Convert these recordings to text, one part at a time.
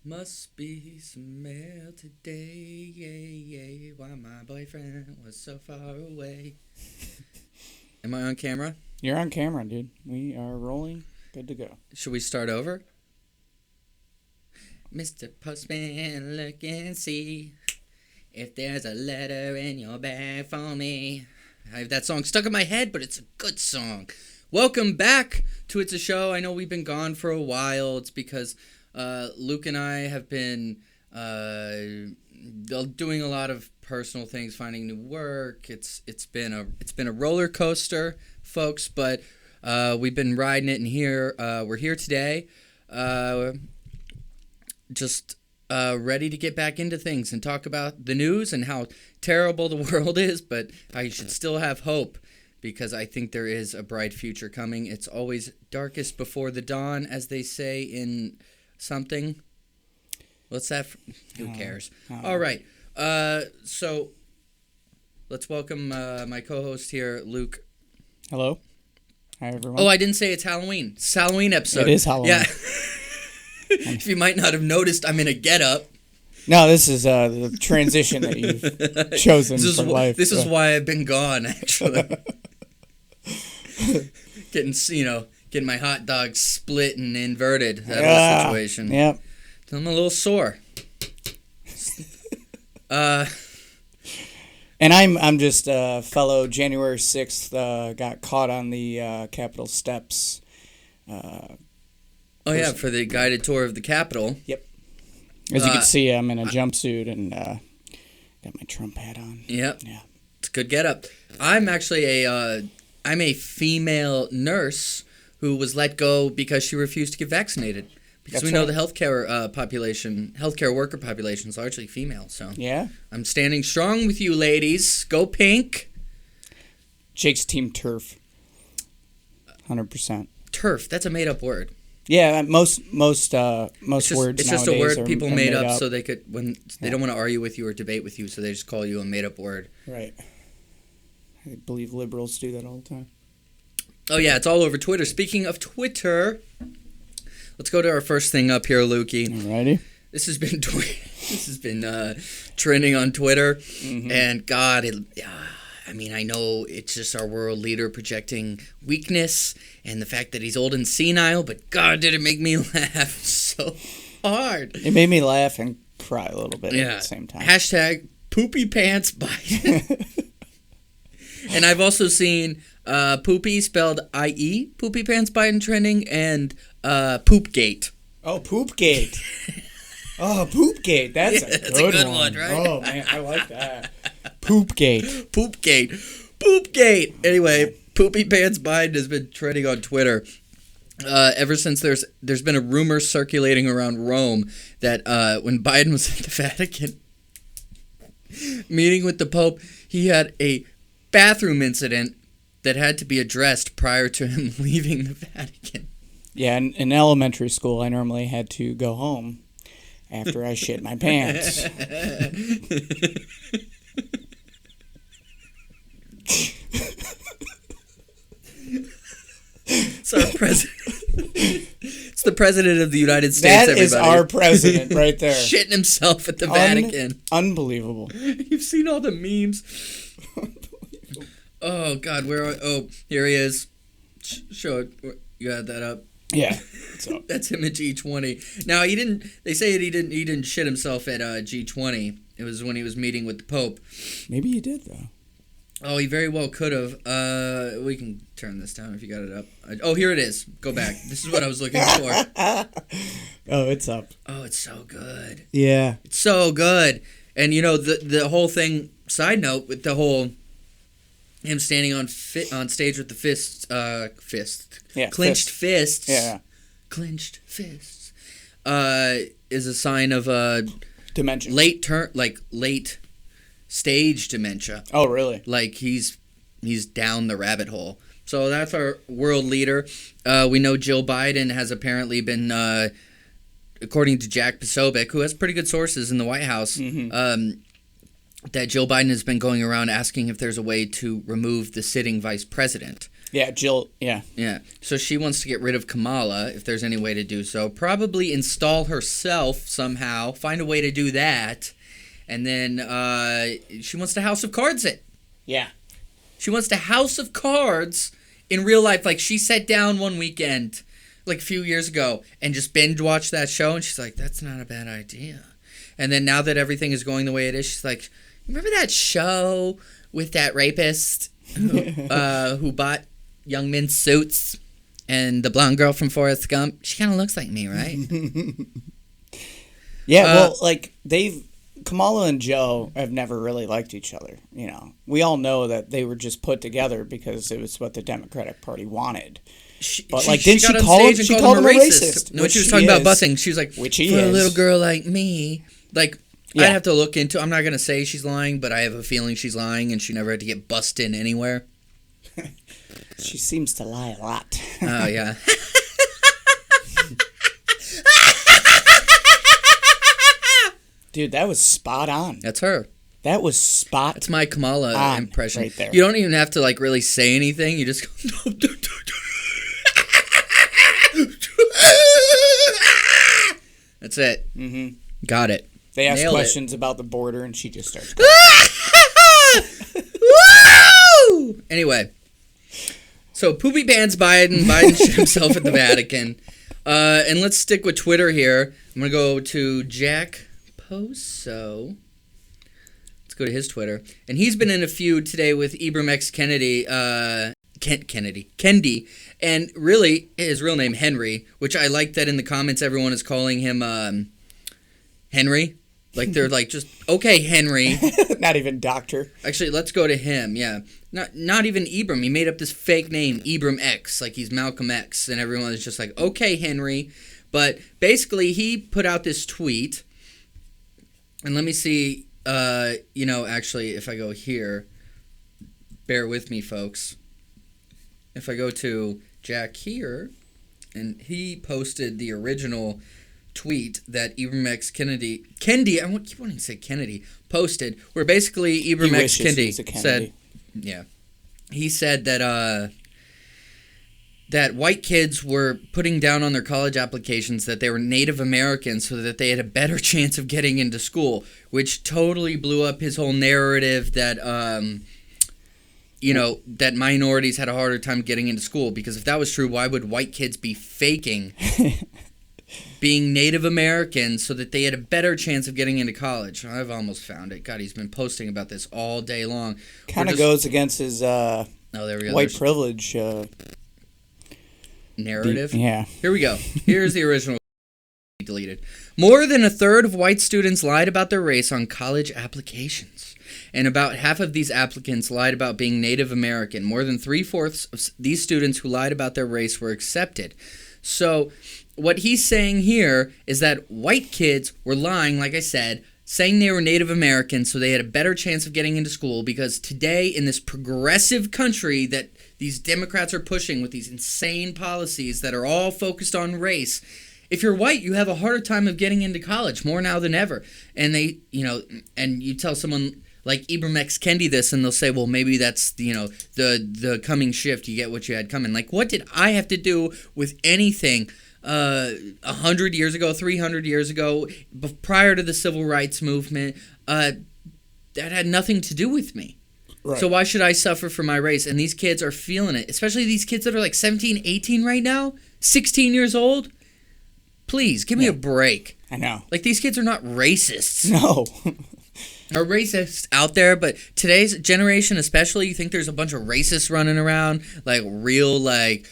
Must be some mail today, yeah. Why my boyfriend was so far away. Am I on camera? You're on camera, dude. We are rolling. Good to go. Should we start over? Mr. Postman, look and see if there's a letter in your bag for me. I have that song stuck in my head, but it's a good song. Welcome back to It's a Show. I know we've been gone for a while. It's because Luke and I have been doing a lot of personal things, finding new work. It's been a roller coaster, folks, but we've been riding it, and we're here today. Just ready to get back into things and talk about the news and how terrible the world is, but I should still have hope because I think there is a bright future coming. It's always darkest before the dawn, as they say in something. What's that? Who cares? All right. So let's welcome my co-host here, Luke. Hello. Hi, everyone. Oh, I didn't say it's Halloween. It's a Halloween episode. It is Halloween. Yeah. If you might not have noticed, I'm in a getup. No, this is the transition that you've chosen for life. This is why I've been gone, actually. Getting my hot dog split and inverted. That whole situation. Yep. I'm a little sore. And I'm just a fellow January 6th, got caught on the Capitol steps. Oh, yeah, for the guided tour of the Capitol. Yep. As you can see, I'm in a jumpsuit and got my Trump hat on. Yep. Yeah. It's a good getup. I'm actually I'm a female nurse who was let go because she refused to get vaccinated. Because we know the healthcare worker population is largely female. So yeah, I'm standing strong with you, ladies. Go pink. Jake's team turf. 100%. Turf. That's a made-up word. Yeah, most words. It's just a word people made up up so they could they don't want to argue with you or debate with you, so they just call you a made-up word. Right. I believe liberals do that all the time. Oh yeah, it's all over Twitter. Speaking of Twitter, let's go to our first thing up here, Lukey. Alrighty. This has been trending on Twitter, and God, I know it's just our world leader projecting weakness and the fact that he's old and senile, but God, did it make me laugh so hard. It made me laugh and cry a little bit at the same time. Hashtag poopy pants Biden. And I've also seen poopy spelled I-E, poopy pants Biden trending, and Poopgate. Oh, Poopgate. Oh, Poopgate. That's a good one, right? Oh, man, I like that. Poopgate. Poopgate. Anyway, Poopy Pants Biden has been trending on Twitter ever since there's been a rumor circulating around Rome that when Biden was at the Vatican meeting with the Pope, he had a bathroom incident that had to be addressed prior to him leaving the Vatican. Yeah, in elementary school, I normally had to go home after I shit my pants. It's our president. It's the president of the United States, That is our president right there. Shitting himself at the Vatican. Unbelievable. You've seen all the memes. Oh, God, here he is. Show it. You got that up? Yeah. That's him at G20. Now, they say he didn't shit himself at G20. It was when he was meeting with the Pope. Maybe he did, though. Oh, he very well could have. We can turn this down if you got it up. Oh, here it is. Go back. This is what I was looking for. Oh, it's up. Oh, it's so good. Yeah. It's so good. And, the whole thing, side note, with the whole him standing on stage with the clenched fists. Yeah. Clenched fists. Is a sign of dementia. Late stage dementia. Oh, really? Like he's down the rabbit hole. So that's our world leader. We know Jill Biden has apparently been, according to Jack Posobiec, who has pretty good sources in the White House, that Jill Biden has been going around asking if there's a way to remove the sitting vice president. Yeah, Jill. Yeah. Yeah. So she wants to get rid of Kamala, if there's any way to do so. Probably install herself somehow. Find a way to do that. And then she wants to House of Cards it. Yeah. She wants to House of Cards in real life. Like, she sat down one weekend, like a few years ago, and just binge watched that show. And she's like, that's not a bad idea. And then now that everything is going the way it is, she's like, remember that show with that rapist who bought young men's suits and the blonde girl from Forrest Gump? She kind of looks like me, right? Yeah, well, like, Kamala and Joe have never really liked each other. You know, we all know that they were just put together because it was what the Democratic Party wanted. But like, didn't she call him? She called him a racist. No, she was talking about busing. She was like, which he for is. a little girl like me, like. Yeah. I'd have to look into. I'm not gonna say she's lying, but I have a feeling she's lying, and she never had to get bussed in anywhere. She seems to lie a lot. Oh yeah. Dude, that was spot on. That's her. That was spot. That's my Kamala on impression. right there. You don't even have to like really say anything. You just go. That's it. Mm-hmm. Got it. They ask Nailed questions about the border, and she just starts. Woo! Anyway, so Poopy Pants Biden shit himself at the Vatican. And let's stick with Twitter here. I'm going to go to Jack Poso. Let's go to his Twitter. And he's been in a feud today with Ibram X. Kennedy. Kendi. And really, his real name, Henry, which I like that in the comments everyone is calling him Henry. Like, they're like, just, okay, Henry. Not even doctor. Actually, let's go to him, yeah. Not even Ibram. He made up this fake name, Ibram X, like he's Malcolm X, and everyone is just like, okay, Henry. But basically, he put out this tweet, and let me see, actually, if I go here, bear with me, folks. If I go to Jack here, and he posted the original tweet that Ibram X. Kendi, I keep wanting to say Kennedy, posted, where basically Ibram X. Kendi said, yeah, he said that that white kids were putting down on their college applications that they were Native Americans so that they had a better chance of getting into school, which totally blew up his whole narrative that that minorities had a harder time getting into school, because if that was true, why would white kids be faking being Native Americans so that they had a better chance of getting into college? I've almost found it. God, he's been posting about this all day long. Kind of goes against his there we go. white privilege narrative. Yeah. Here we go. Here's the original. Deleted. More than a third of white students lied about their race on college applications. And about half of these applicants lied about being Native American. More than 3/4 of these students who lied about their race were accepted. So what he's saying here is that white kids were lying, like I said, saying they were Native Americans so they had a better chance of getting into school, because today in this progressive country that these Democrats are pushing with these insane policies that are all focused on race, if you're white, you have a harder time of getting into college, more now than ever. And they, and you tell someone like Ibram X. Kendi this, and they'll say, well, maybe that's, the coming shift. You get what you had coming. Like, what did I have to do with anything 100 years ago, 300 years ago, prior to the Civil Rights Movement? That had nothing to do with me. Right. So why should I suffer for my race? And these kids are feeling it, especially these kids that are like 17, 18 right now, 16 years old. Please, give me a break. I know. Like, these kids are not racists. No. Are racists out there, but today's generation especially, you think there's a bunch of racists running around, like real, like,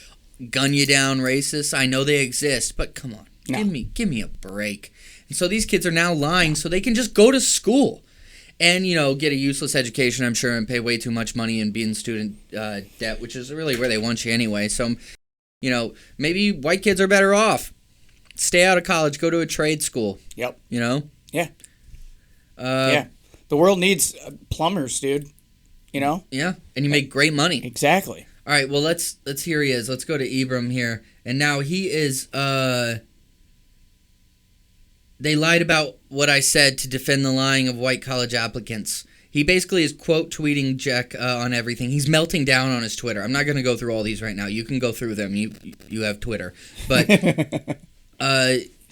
gun you down racists? I know they exist, but come on. No. Give me a break. And so these kids are now lying so they can just go to school and, get a useless education, I'm sure, and pay way too much money and be in student debt, which is really where they want you anyway. So, maybe white kids are better off. Stay out of college. Go to a trade school. Yep. Yeah. Yeah. The world needs plumbers, dude. Yeah. And you make great money. Exactly. All right. Well, let's here he is. Let's go to Ibram here. And now he is. They lied about what I said to defend the lying of white college applicants. He basically is quote tweeting Jack on everything. He's melting down on his Twitter. I'm not going to go through all these right now. You can go through them. You have Twitter. But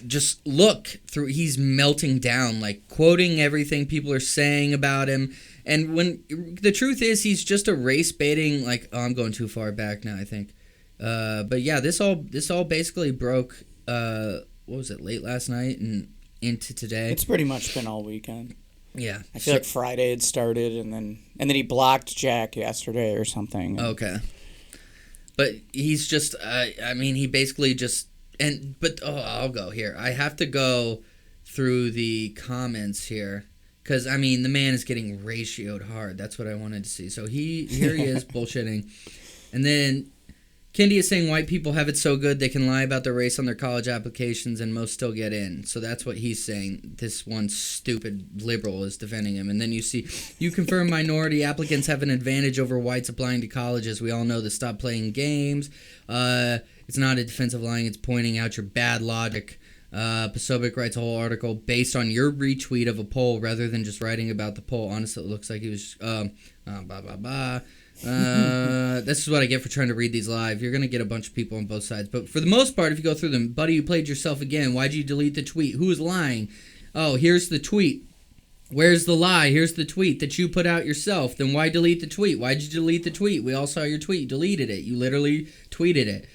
just look through. He's melting down, like quoting everything people are saying about him. And when the truth is, he's just a race baiting. Like, oh, I'm going too far back now, I think. But yeah, this all basically broke. What was it? Late last night and into today. It's pretty much been all weekend. Yeah, I feel like Friday had started, and then he blocked Jack yesterday or something. Okay, but he's just. I mean, he basically just I'll go here. I have to go through the comments here because I mean the man is getting ratioed hard. That's what I wanted to see. So here he is bullshitting, and then Kendi is saying white people have it so good they can lie about their race on their college applications and most still get in. So that's what he's saying. This one stupid liberal is defending him. And then you confirm minority applicants have an advantage over whites applying to colleges. We all know this. Stop playing games. It's not a defense of lying. It's pointing out your bad logic. Pasobik writes a whole article based on your retweet of a poll rather than just writing about the poll. Honestly, it looks like he was blah, blah, blah. This is what I get for trying to read these live. You're going to get a bunch of people on both sides. But for the most part, if you go through them, buddy, you played yourself again. Why'd you delete the tweet? Who is lying? Oh, here's the tweet. Where's the lie? Here's the tweet that you put out yourself. Then why delete the tweet? Why'd you delete the tweet? We all saw your tweet. You deleted it. You literally tweeted it.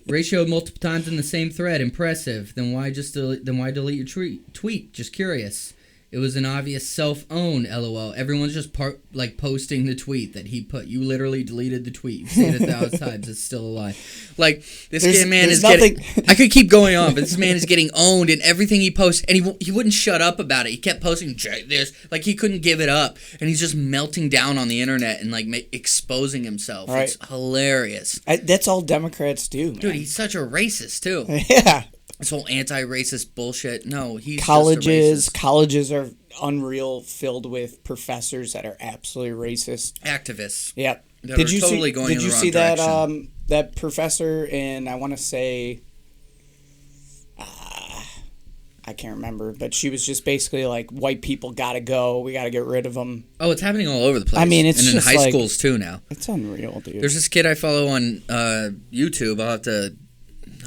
Ratioed multiple times in the same thread. Impressive. Then why delete your tweet? Just curious. It was an obvious self-own, LOL. Everyone's just posting the tweet that he put. You literally deleted the tweet. You've said it 1,000 times. It's still a lie. Like, this man is getting... I could keep going on, but this man is getting owned in everything he posts. And he wouldn't shut up about it. He kept posting this. Like, he couldn't give it up. And he's just melting down on the internet and, like, exposing himself. Right. It's hilarious. That's all Democrats do, man. Dude, he's such a racist, too. Yeah. This whole anti-racist bullshit. No, he's Colleges are unreal, filled with professors that are absolutely racist. Activists. Yep. Did you see that professor in, I want to say, I can't remember, but she was just basically like, white people gotta go. We gotta get rid of them. Oh, it's happening all over the place. I mean, it's and just in high schools too now. It's unreal, dude. There's this kid I follow on YouTube.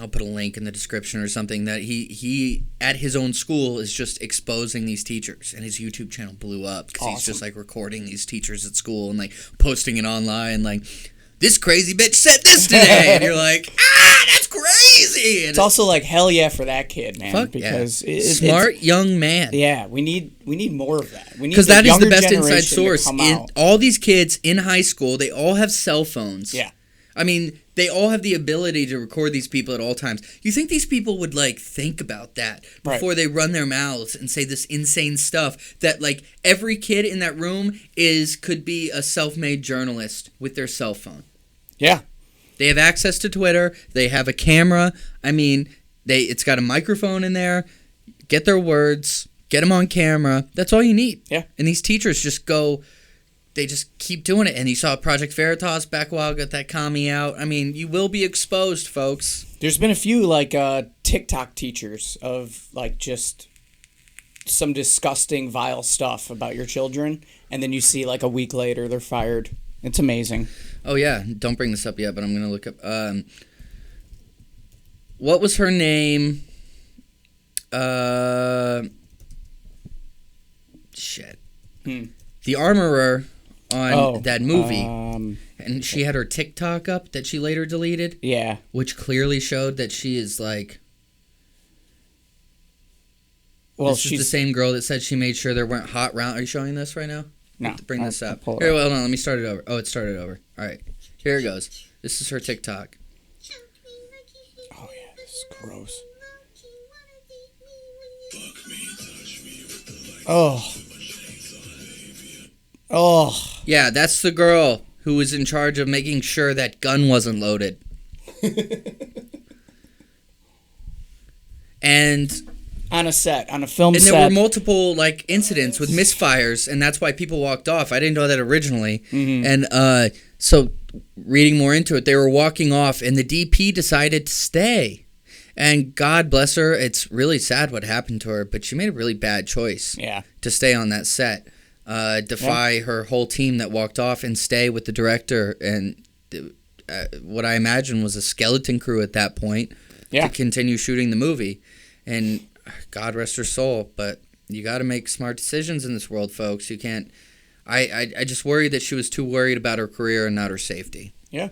I'll put a link in the description or something that he at his own school is just exposing these teachers, and his YouTube channel blew up because he's just like recording these teachers at school and like posting it online, like, this crazy bitch said this today, and you're like, that's crazy. And it's also like, hell yeah for that kid, man. Fuck because yeah. Smart young man. Yeah, we need more of that. We need because that is the best inside source. All these kids in high school, they all have cell phones. Yeah. I mean, they all have the ability to record these people at all times. You think these people would, like, think about that before they run their mouths and say this insane stuff that, like, every kid in that room could be a self-made journalist with their cell phone. Yeah. They have access to Twitter. They have a camera. I mean, it's got a microphone in there. Get their words. Get them on camera. That's all you need. Yeah. And these teachers just go... They just keep doing it. And you saw Project Veritas back a while, got that commie out. I mean, you will be exposed, folks. There's been a few, like, TikTok teachers of, like, just some disgusting, vile stuff about your children. And then you see, like, a week later, they're fired. It's amazing. Oh, yeah. Don't bring this up yet, but I'm going to look up. What was her name? Shit. The Armorer on that movie. And she had her TikTok up that she later deleted. Yeah. Which clearly showed that she is like... Well, she's the same girl that said she made sure there weren't hot rounds. Are you showing this right now? No. Bring this up. Here, hold on. Let me start it over. Oh, it started over. All right. Here it goes. This is her TikTok. Oh, yeah. This is gross. Oh. Yeah, that's the girl who was in charge of making sure that gun wasn't loaded. And on a film set. And there were multiple like incidents with misfires, and that's why people walked off. I didn't know that originally. Mm-hmm. And so reading more into it, they were walking off, and the DP decided to stay. And God bless her. It's really sad what happened to her, but she made a really bad choice. Yeah. To stay on that set. defy her whole team that walked off and stay with the director and what I imagine was a skeleton crew at that point to continue shooting the movie. And God rest her soul, but you got to make smart decisions in this world, folks. You can't. I just worry that she was too worried about her career and not her safety. Yeah.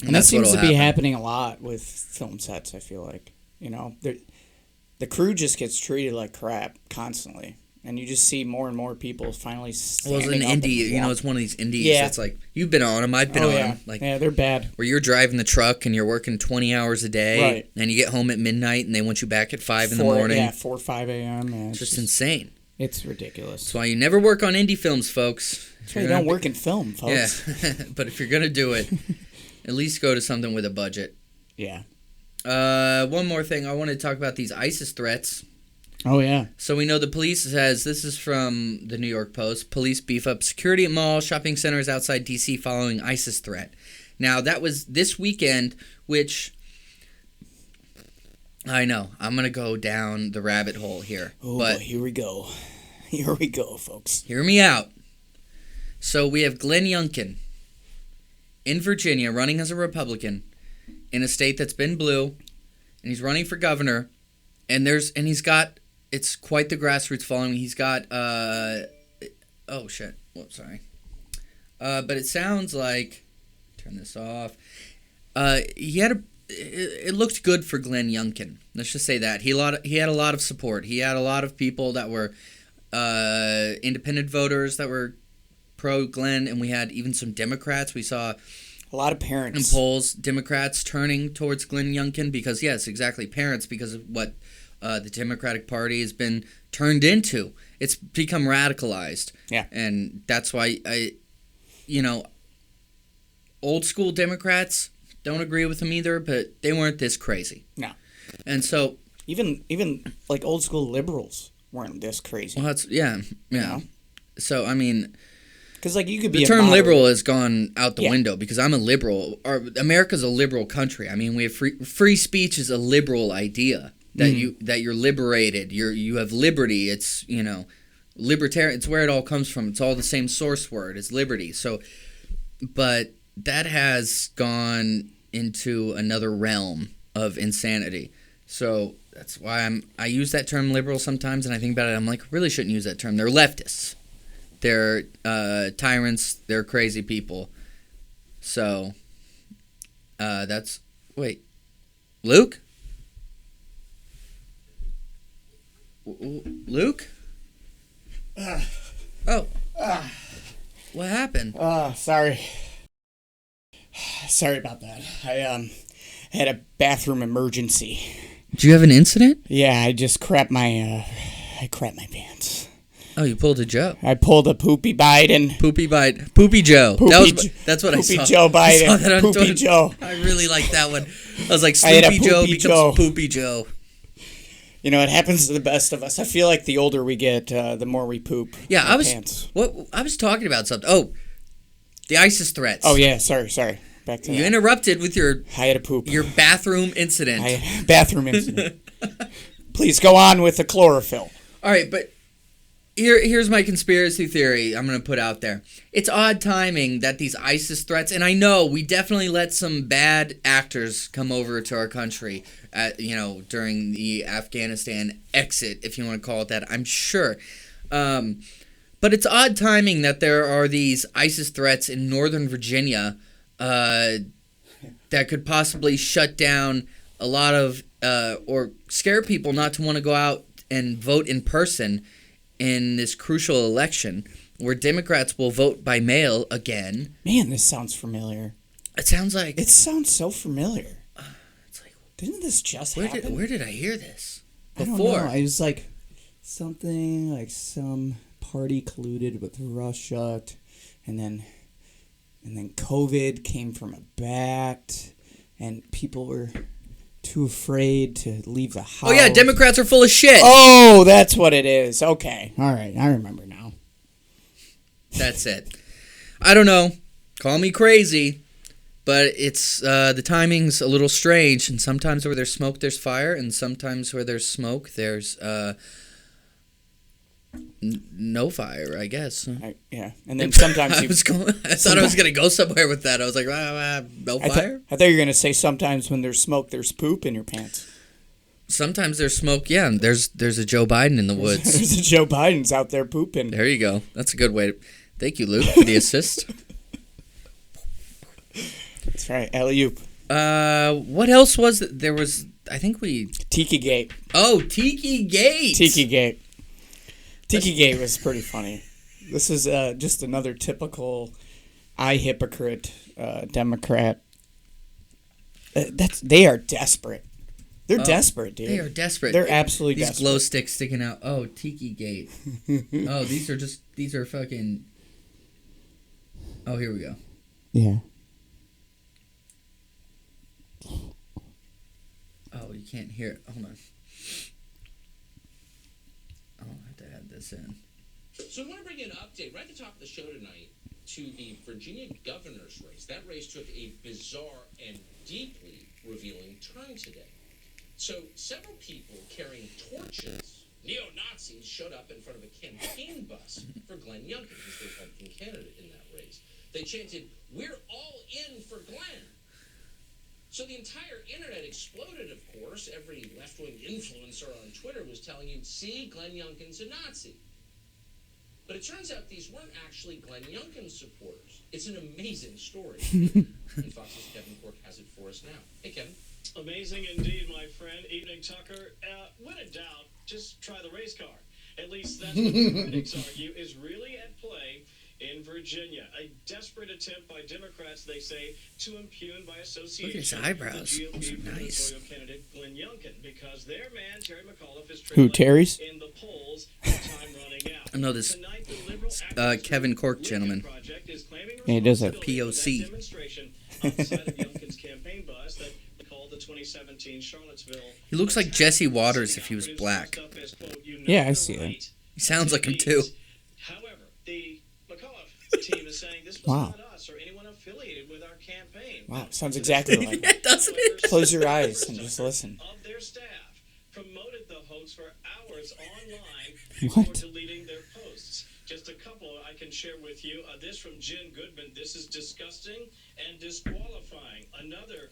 And that seems to be happening a lot with film sets, I feel like. You know, the crew just gets treated like crap constantly. And you just see more and more people finally standing up. Well, it's an indie, you know, it's one of these indies that's like, you've been on them, I've been on them. Like, yeah, they're bad. Where you're driving the truck and you're working 20 hours a day. Right. And you get home at midnight and they want you back at 5 in the morning. Yeah, 4 or 5 a.m. It's just insane. It's ridiculous. That's why you never work on indie films, folks. That's why you don't work in film, folks. Yeah, but if you're going to do it, at least go to something with a budget. Yeah. One more thing. I want to talk about these ISIS threats. Oh, yeah. So we know the police says, this is from the New York Post, police beef up security at mall, shopping centers outside D.C. following ISIS threat. Now, that was this weekend, which, I know, I'm going to go down the rabbit hole here. Oh, but here we go. Here we go, folks. Hear me out. So we have Glenn Youngkin in Virginia running as a Republican in a state that's been blue, and he's running for governor, and he's got... It's quite the grassroots following. He's got, oh, shit. Whoops, sorry. But it sounds like, turn this off. It looked good for Glenn Youngkin. Let's just say that. He had a lot of support. He had a lot of people that were independent voters that were pro-Glenn, and we had even some Democrats. We saw a lot of parents. In polls, Democrats turning towards Glenn Youngkin because, yes, exactly, parents, because of what the Democratic Party has been turned into. It's become radicalized. Yeah. And that's why old school Democrats don't agree with him either, but they weren't this crazy. No. And so even like old school liberals weren't this crazy. Well, that's yeah. You know? So I mean, because like you could be the term liberal has gone out the window because I'm a liberal. America's a liberal country. I mean, we have free speech is a liberal idea. That you're liberated, you have liberty. It's libertarian. It's where it all comes from. It's all the same source word. It's liberty. So, but that has gone into another realm of insanity. So that's why I use that term liberal sometimes, and I think about it. I'm like, really shouldn't use that term. They're leftists. They're tyrants. They're crazy people. So that's Luke. Luke? What happened? Sorry. Sorry about that. I had a bathroom emergency. Did you have an incident? Yeah, I just crapped my pants. Oh, you pulled a Joe. I pulled a poopy Biden. Poopy Joe. That's what I saw. Poopy Joe Biden. Poopy Joe. I really like that one. I was like, Sleepy Joe becomes Poopy Joe. You know, it happens to the best of us. I feel like the older we get, the more we poop. Yeah, I was talking about something. Oh, the ISIS threats. Oh yeah, sorry. Back to you that. Interrupted with your. I had a poop. Your bathroom incident. Bathroom incident. Please go on with the chlorophyll. All right, but here's my conspiracy theory I'm going to put out there. It's odd timing that these ISIS threats, and I know we definitely let some bad actors come over to our country, during the Afghanistan exit, if you want to call it that, I'm sure. But it's odd timing that there are these ISIS threats in Northern Virginia that could possibly shut down a lot of, or scare people not to want to go out and vote in person in this crucial election where Democrats will vote by mail again. Man, this sounds familiar. It sounds so familiar. It's like, didn't this just happen? Where did I hear this before? I don't know. I was like something like some party colluded with Russia, and then COVID came from a bat, and people were too afraid to leave the house. Oh yeah, Democrats are full of shit. Oh, that's what it is. Okay. All right, I remember now. That's it. I don't know. Call me crazy, but it's the timing's a little strange, and sometimes where there's smoke there's fire, and sometimes where there's smoke there's No fire, I guess. Yeah, and then sometimes I thought I was gonna go somewhere with that. I was like, no fire. I thought you were gonna say sometimes when there's smoke, there's poop in your pants. Sometimes there's smoke. Yeah, and there's a Joe Biden in the woods. There's a Joe Biden's out there pooping. There you go. That's a good way. Thank you, Luke, for the assist. That's right, alley-oop. What else was there? Was I think we Tiki Gate. Oh, Tiki Gate. Tiki Gate. Tiki Gate was pretty funny. This is just another typical hypocrite Democrat. They are desperate. They're desperate, dude. They are desperate. They're absolutely these desperate. These glow sticks sticking out. Oh, Tiki Gate. Oh, these are fucking. Oh, here we go. Yeah. Oh, you can't hear it. Hold on. Oh, I have to add this in. So I want to bring you an update right at the top of the show tonight to the Virginia governor's race. That race took a bizarre and deeply revealing turn today. So several people carrying torches, neo-Nazis, showed up in front of a campaign bus for Glenn Youngkin, who's the Republican candidate in that race. They chanted, "We're all in for Glenn." So the entire internet exploded, of course. Every left-wing influencer on Twitter was telling you, see, Glenn Youngkin's a Nazi. But it turns out these weren't actually Glenn Youngkin supporters. It's an amazing story. And Fox's Kevin Cork has it for us now. Hey, Kevin. Amazing indeed, my friend. Evening, Tucker. When in doubt, just try the race car. At least that's what the critics argue is really at play in Virginia. A desperate attempt by Democrats, they say, to impugn by association. Look at his eyebrows. The Those are nice. gubernatorial candidate Glenn Youngkin, because their man Terry McAuliffe is Who, Terry's? in the polls with time running out. I know this Tonight, the liberal Kevin Cork Lincoln gentleman. Project is claiming He does a responsibility for POC. that demonstration outside of Youngkin's campaign bus that called the 2017 Charlottesville. He looks like Jesse Waters if he was black. Yeah, I see it. He sounds like him too. However, the McAuliffe team is saying this was Wow. not us or anyone affiliated with our campaign. Wow, sounds exactly like Yeah, doesn't it? Close your eyes and just listen. Of their staff promoted the hoax for hours online before What? deleting their posts. Just a couple I can share with you. This from Jen Goodman. This is disgusting and disqualifying. Another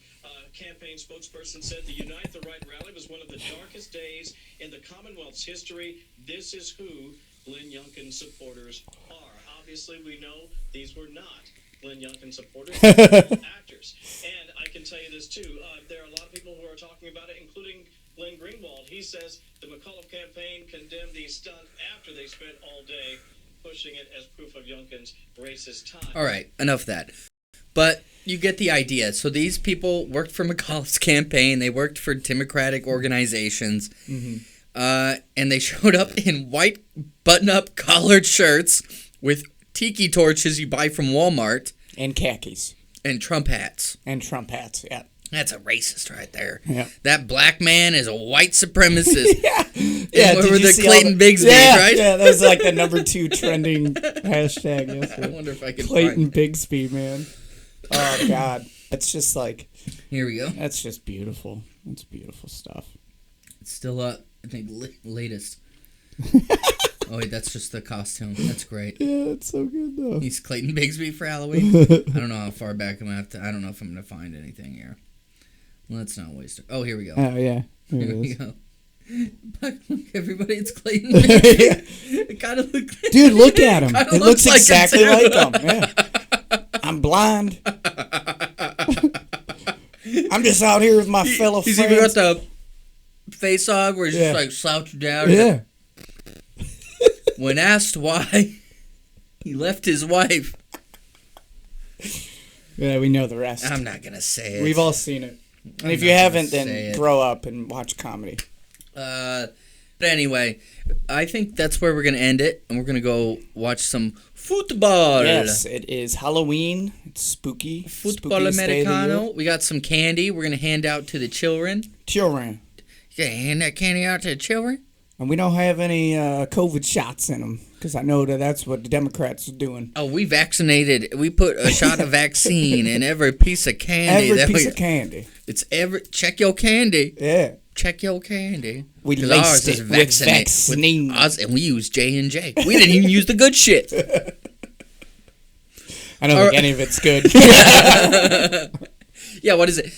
campaign spokesperson said the Unite the Right rally was one of the darkest days in the Commonwealth's history. This is who Glenn Youngkin supporters are. Obviously, we know these were not Glenn Youngkin supporters, they were actors. And I can tell you this, too. There are a lot of people who are talking about it, including Glenn Greenwald. He says the McAuliffe campaign condemned the stunt after they spent all day pushing it as proof of Youngkin's racist ties. All right, enough of that. But you get the idea. So these people worked for McAuliffe's campaign. They worked for Democratic organizations. Mm-hmm. And they showed up in white button-up collared shirts with tiki torches you buy from Walmart. And khakis. And Trump hats. And Trump hats, yeah. That's a racist right there. Yeah. That black man is a white supremacist. Yeah, Over did you the see Clayton Bigsby, yeah, right? Yeah, that was like the number 2 trending hashtag I yesterday. wonder if I can Clayton find... Bigsby, man. Oh, God. It's just like... Here we go. That's just beautiful. That's beautiful stuff. It's still up. I think latest. Oh, wait, that's just the costume. That's great. Yeah, it's so good, though. He's Clayton Bigsby for Halloween. I don't know how far back I'm going to have to... I don't know if I'm going to find anything here. Let's not waste it. Oh, here we go. Oh, yeah. Here we go. But look, everybody, it's Clayton Bigsby. It kind of looks... Dude, look at him. It looks like exactly him, like him. Yeah. I'm blind. I'm just out here with my fellow He's friends. even got the face hog where he's just like slouched down. Yeah. When asked why he left his wife. Yeah, we know the rest. I'm not going to say it. We've all seen it. And if not you gonna haven't, say then it. grow up and watch comedy. But anyway, I think that's where we're going to end it. And we're going to go watch some football. Yes, it is Halloween. It's spooky. Football Spookiest day of the Americano. year. We got some candy we're going to hand out to the children. Children. You gonna hand that candy out to the children? And we don't have any COVID shots in them. Because I know that's what the Democrats are doing. Oh, we vaccinated. We put a shot of vaccine in every piece of candy. Every piece of candy. Check your candy. Yeah. check your candy. We 'Cause laced ours is it with vaccine. Us, and we use J&J. We didn't even use the good shit. I don't think any of it's good. Yeah, what is it?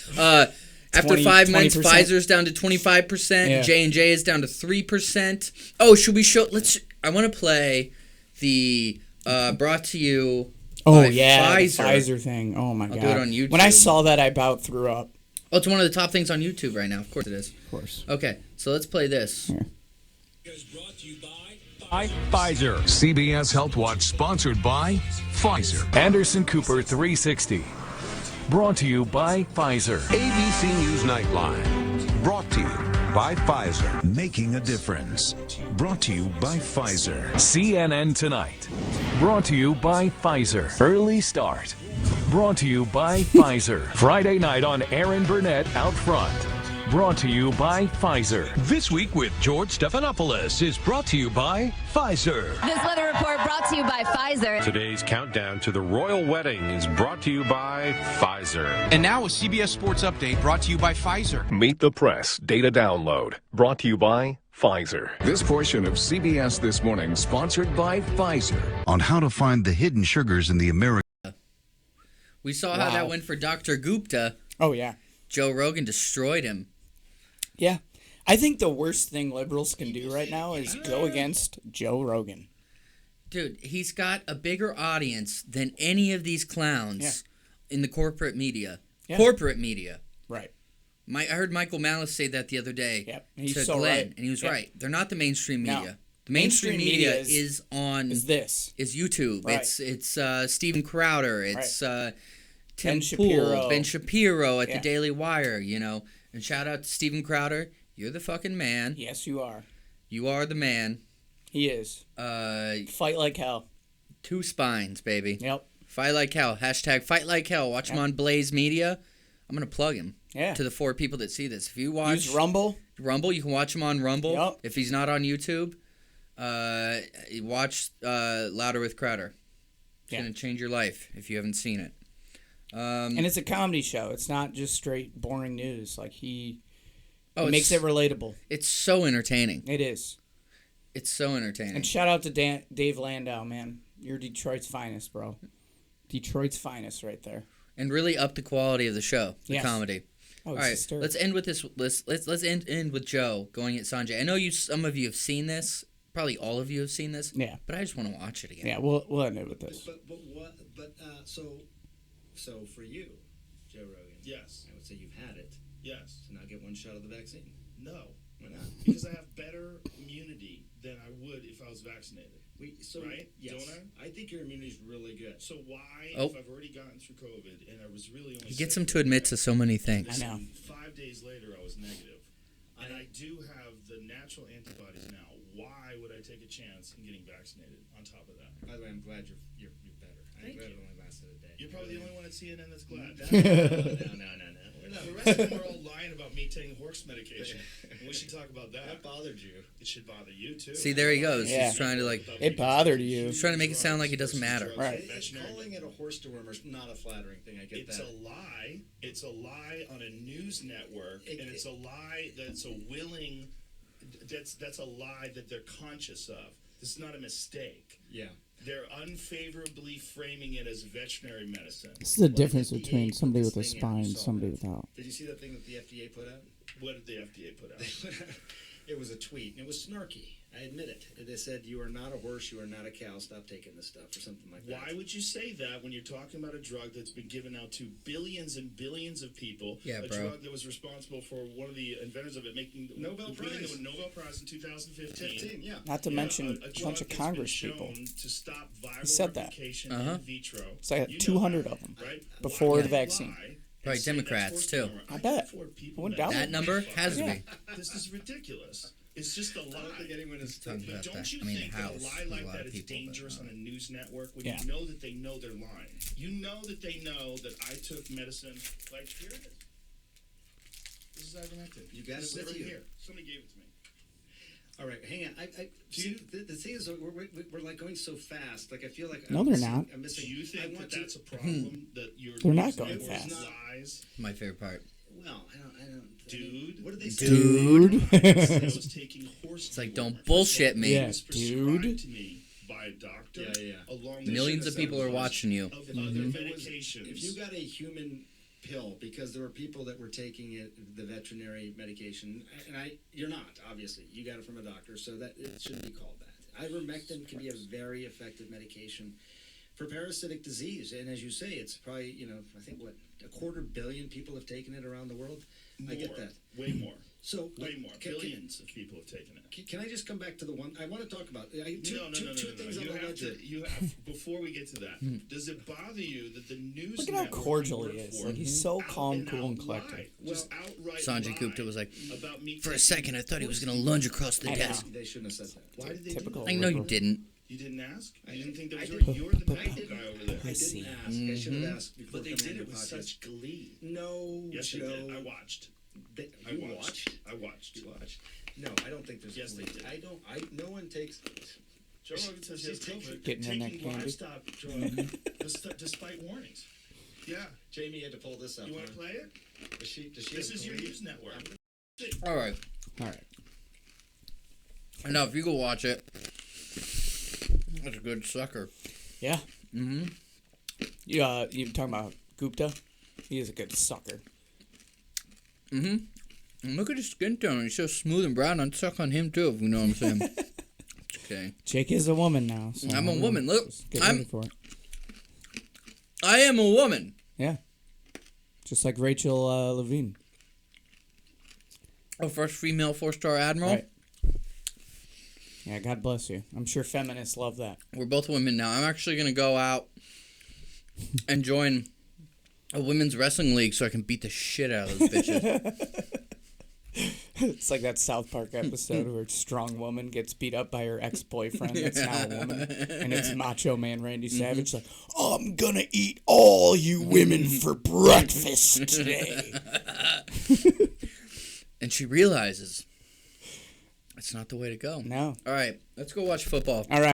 After 5 months, 20%? Pfizer's down to 25%. Yeah. J&J is down to 3%. Oh, should we show? I want to play the brought to you by Pfizer. The Pfizer thing. Oh my god. do it on YouTube. When I saw that, I about threw up. Oh, it's one of the top things on YouTube right now. Of course it is. Of course. Okay, so let's play this. Here. Brought to you by Pfizer. CBS Health Watch sponsored by Pfizer. Anderson Cooper 360. Brought to you by Pfizer. ABC News Nightline. Brought to you by Pfizer. Making a difference. Brought to you by Pfizer. CNN Tonight. Brought to you by Pfizer. Early Start. Brought to you by Pfizer. Friday night on Aaron Burnett Out Front. Brought to you by Pfizer. This Week with George Stephanopoulos is brought to you by Pfizer. This weather report brought to you by Pfizer. Today's countdown to the royal wedding is brought to you by Pfizer. And now a CBS Sports Update brought to you by Pfizer. Meet the Press Data Download. Brought to you by Pfizer. This portion of CBS This Morning sponsored by Pfizer. On how to find the hidden sugars in the American. We saw how that went for Dr. Gupta. Oh yeah. Joe Rogan destroyed him. Yeah. I think the worst thing liberals can do right now is go against Joe Rogan. Dude, he's got a bigger audience than any of these clowns in the corporate media. Yeah. Corporate media. Right. I heard Michael Malice say that the other day He's to so Glenn, right. and he was right. They're not the mainstream media. No. The mainstream media is YouTube. Right. It's Steven Crowder. It's Tim Shapiro. Pool, Ben Shapiro at the Daily Wire. You know, and shout out to Steven Crowder. You're the fucking man. Yes, you are. You are the man. He is. Fight like hell. 2 spines, baby. Yep. Fight like hell. Hashtag fight like hell. Watch him on Blaze Media. I'm going to plug him to the 4 people that see this. If you watch... Use Rumble. Rumble. You can watch him on Rumble. Yep. If he's not on YouTube, watch Louder with Crowder. It's going to change your life if you haven't seen it. And it's a comedy show. It's not just straight boring news. Like he makes it relatable. It's so entertaining. It is. It's so entertaining. And shout out to Dave Landau, man. You're Detroit's finest, bro. Detroit's finest right there. And really up the quality of the show, the comedy. Oh, all right, let's end with this. Let's end with Joe going at Sanjay. I know some of you have seen this. Probably all of you have seen this. Yeah. But I just want to watch it again. Yeah, we'll end it with this. So for you, Joe Rogan. Yes. I would say you've had it. Yes. To not get one shot of the vaccine. No. Why not? Because I have better immunity than I would if I was vaccinated. Right? Yes. Don't I? I think your immunity is really good. So why, if I've already gotten through COVID and I was really only he gets him to admit to so many things. I know. 5 days later, I was negative. And I do have the natural antibodies now. Why would I take a chance in getting vaccinated on top of that? By the way, I'm glad you're better. I'm glad it only lasted a day. You're probably the only one at CNN that's glad. No. The rest of them are all lying about me taking horse medication. And we should talk about that. That bothered you. It should bother you, too. See, there he goes. Yeah. He's trying to It bothered you. He's trying to make it sound like it doesn't matter. Right. Calling it a horse dewormer is not a flattering thing. I get it's that. It's a lie. It's a lie on a news network, and it's a lie that's a willing. That's a lie that they're conscious of. This is not a mistake. Yeah. They're unfavorably framing it as veterinary medicine. This is the difference between somebody with a spine and somebody without. Did you see that thing that the FDA put out? What did the FDA put out? It was a tweet, and it was snarky. I admit it. They said, "You are not a horse, you are not a cow, stop taking this stuff," or something like that. Why would you say that when you're talking about a drug that's been given out to billions and billions of people? Yeah, a drug that was responsible for one of the inventors of it making the Nobel Prize in 2015. Not to mention a bunch of Congress people. To stop viral he said that. in vitro. It's like 200 of them before the vaccine. Right, Democrats, too. I bet. I wouldn't doubt that it. number has to be. This is ridiculous. It's just a lie. I don't think anyone is talking about Don't that. you think that a lie like that is dangerous on a news network when you know that they know they're lying? You know that they know that I took medicine. Like, here it is. This is ivermectin. You got it right with you. here. Somebody gave it to me. All right, hang on. The thing is, we're like going so fast. Like I feel like no, they're not. I'm missing. Do you think that's a problem that you're? They're not going fast. Lies? My favorite part. Well, I don't. Dude. What did they say? Dude. I was taking horse. It's like, don't bullshit me. Yeah, It was prescribed dude. to me by a doctor. Yeah. Along with Millions of people are watching you. Of other medications. If you got a human pill, because there were people that were taking it, the veterinary medication, and you're not, obviously. You got it from a doctor, so that it shouldn't be called that. Ivermectin can be a very effective medication for parasitic disease, and as you say, it's probably, I think, 250 million people have taken it around the world? More, I get that. Way more. So way more. Billions of people have taken it. Can I just come back to the one I want to talk about? Two things You I'm have to. You have. Before we get to that, does it bother you that the news? Look at how cordial he is. Like, he's so calm, cool, and collected. Just outright Sanjay Gupta was like, about me for a second, I thought he was going to lunge across the desk. They shouldn't have said that. Why did they Typical. do I that? know you didn't. You didn't ask? I didn't think that was I your. did. You're the medical guy over there. I didn't ask. I should have asked before But they coming did on it with your podcast. such glee. No, Yes, Joe. they did. I watched. You watched? I watched. You watched? No, I don't think there's. Yes, they did. No one takes. Joe Rogan says he has COVID. Getting in that Taking candy. livestock drugs despite warnings. Yeah. Jamie had to pull this up. You want to play it? Does she This have is your glee? news network. All right. Now, if you go watch it, that's a good sucker. Yeah. You talking about Gupta? He is a good sucker. And look at his skin tone. He's so smooth and brown. I'd suck on him, too, if you know what I'm saying. Okay. Jake is a woman now. So I'm a woman. Look, get ready for it. I am a woman. Yeah. Just like Rachel Levine. Oh, first female 4-star admiral? Right. Yeah, God bless you. I'm sure feminists love that. We're both women now. I'm actually going to go out and join a women's wrestling league so I can beat the shit out of those bitches. It's like that South Park episode where a strong woman gets beat up by her ex-boyfriend that's now a woman. And it's Macho Man Randy Savage like, I'm gonna eat all you women for breakfast today. And she realizes it's not the way to go. No. All right, let's go watch football. All right.